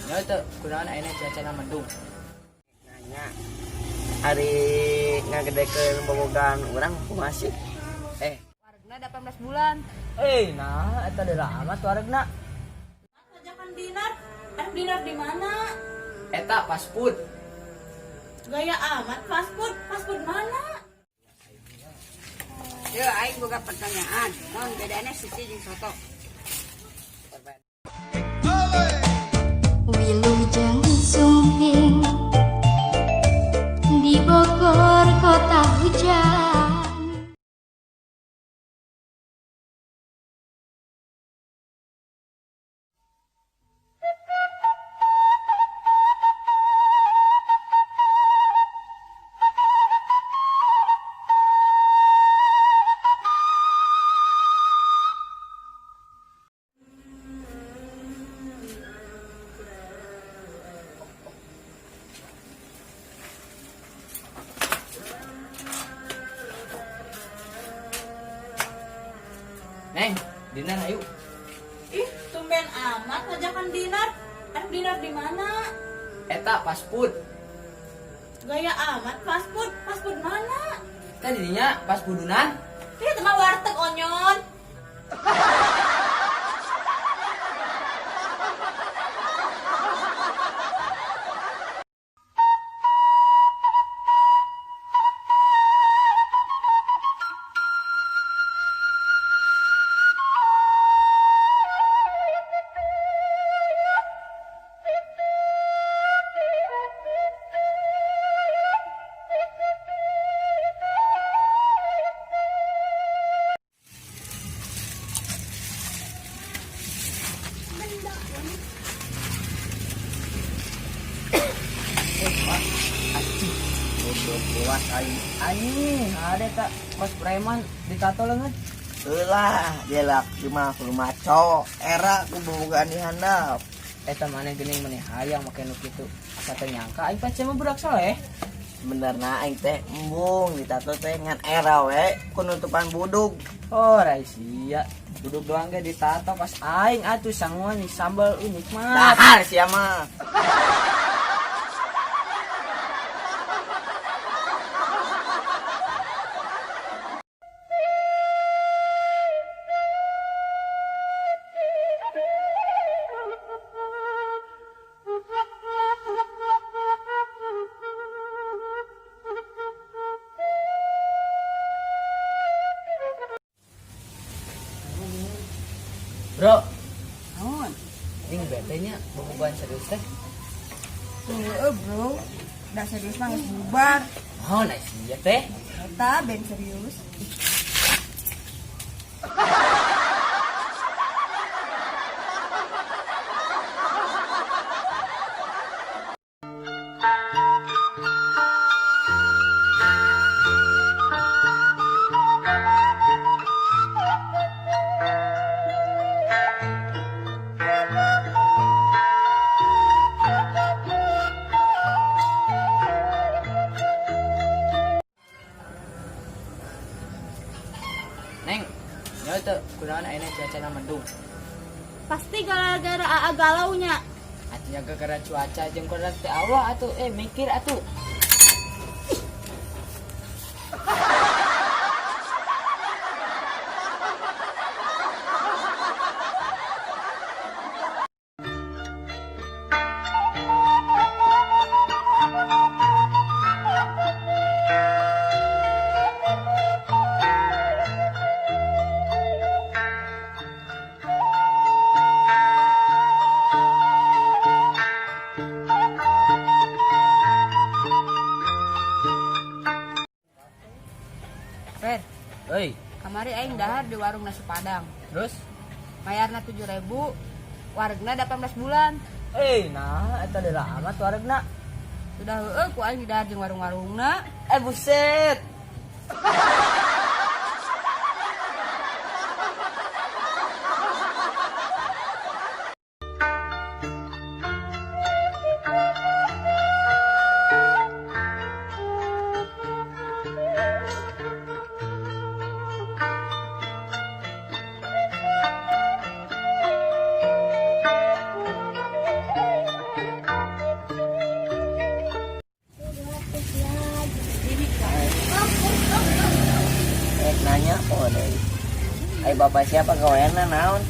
Ya itu kunaon ayeuna cuaca mendung. Nanya hari ngagedekeun bobogan urang masih Waregna 18 bulan. Nah eta deura amat waregna. Ajakan dinar. Dinar di mana? Eta fast food. Gaya amat fast food. Fast food mana? Yo, aing boga pertanyaan. Naon bedana sisi jeung soto? Wilujeng sumbing di Bogor kota hujan. Neng, dinar ayo. Ih, tumben amat ajakan dinar. Dinar di mana? Eta fast food. Gaya amat fast food. Fast food mana? Tadi dinya fast foodunan. Ini mah warteg onyon. puas Anjing, ada tak kos preman ditato leungeun. Heula dia laki mah kudu maco era ku bobogan di handap. Eta maneh geuning maneh hayang make nu kitu. Asa teh nyangka aing pace mah budak saleh. Sebenarnya aing teh embung ditato teh ngan era we kunutupan budug. Oh, rahasia. Duduk doang ge ditato pas aing atuh sanguan sambal nikmat. Dahar sia mah. Bro, Naon? ini bete nya bobogohan serius teh. Bro. Da serius mah geus bubar. Oh, nice ya teh. Eta ben serius. Neng, ya itu kunaon ayeuna cuaca mendung. Pasti gara-gara AA galaunya. Artinya gara-gara cuaca jeung kodrat teh Allah atuh mikir atuh. Fer, Euy, kamari aing dahar di warung nasi Padang. terus Bayarna 7.000, waregna 18 bulan. nah eta deura amat waregna. Sudah heueuh ku aing di dahar jeung warung-warungna. Buset. bapak siapa gaweana naon?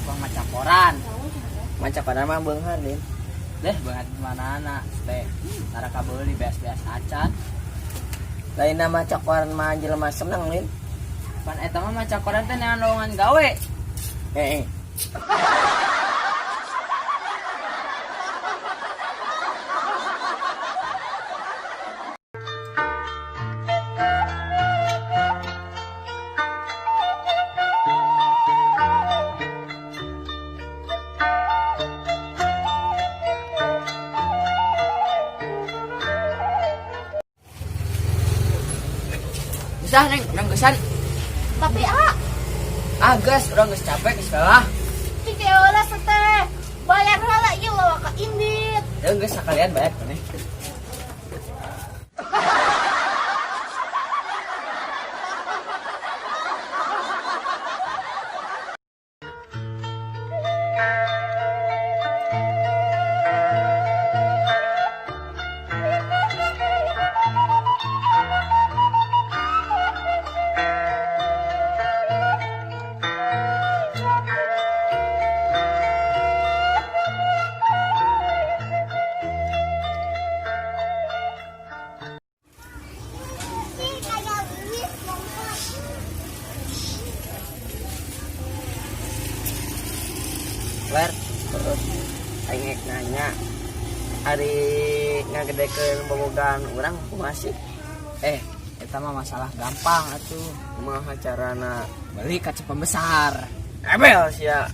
Bang maca koran. Maca pada mah beunghar Lin. Deh banget mana anak teh. Tara kabeuli beas-beas acan. Lain maca koran mah jelema seneng Lin. Pan eta mah maca koran teh neangan lowongan gawe. Heeh. Bisa neng, urang geusan. Tapi Gas, urang geus capek geus kalah. Cikeola teh bayar heula ieu loh ka Indit. Ya geus sakalian bayar nih. Ler, terus aing nanya ari ngagedekeun bobogan urang kumaha sih? Eta mah masalah gampang atuh. Kumaha carana? Beli kaca pembesar. Ebel sia.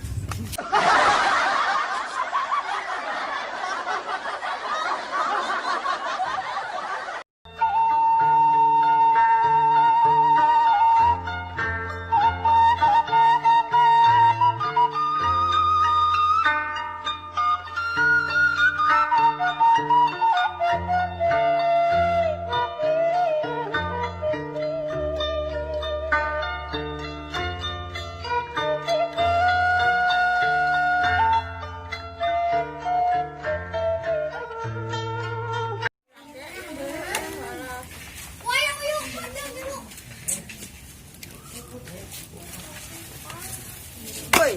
Woi.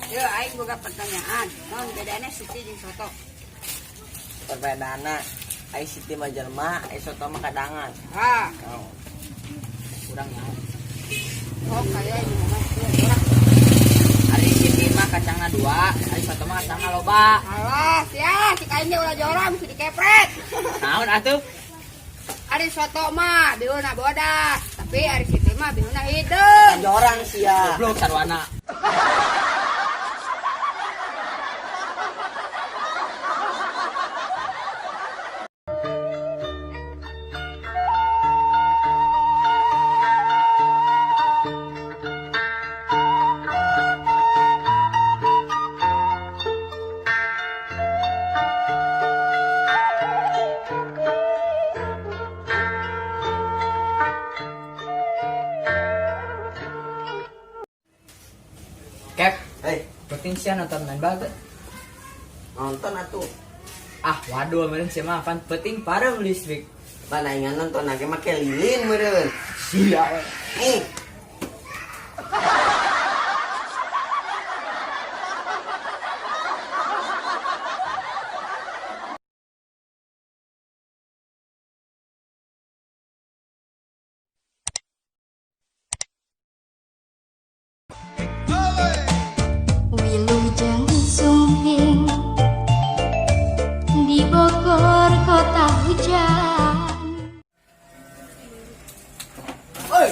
Yo, aing boga pertanyaan. Naon bedana siti jeung soto? Perbedaanna ai siti mah jelema, ai soto mah kadangan. Ha, Urang nyaho. oh kaya ini mah urang. Ari siti mah kacangna 2, ari soto mah kacangna loba. Alah, sia, si kain ulah jorang mesti dikepret. Naon atuh? Ari soto mah biuna bodas, tapi ari siti mah biuna hideung. Jorang sia. Goblok sarwana. Kep, Hei, penting sih nonton main baget. nonton atuh. Waduh, meureun sih mah pan penting parem listrik. Mana ingan nonton lagi make lilin meureun. Sia. Eh, Wilujeng sumping di Bogor kota hujan. Oi,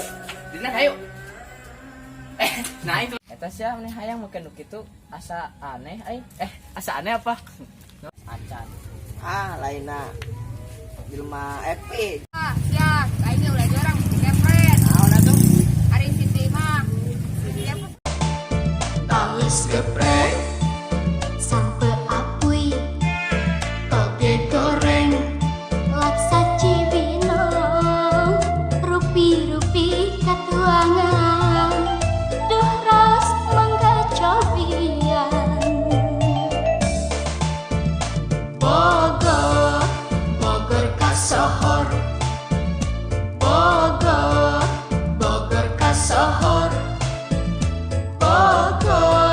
dina hayu. Nah itu. Eta sia maneh hayang make nu kitu asa aneh ai. Asa aneh apa? Acan. lainna jelema epi. Ah, sia, si kain ulah jorang mesti dikepret. Naon atuh? Ari siti mah siapa? Talis geprek sampe apui toge goreng laksa cibinong rupi-rupi katuangan duh raos mangga cobian Bogor Bogor kasohor Bogor, Bogor kasohor Bogor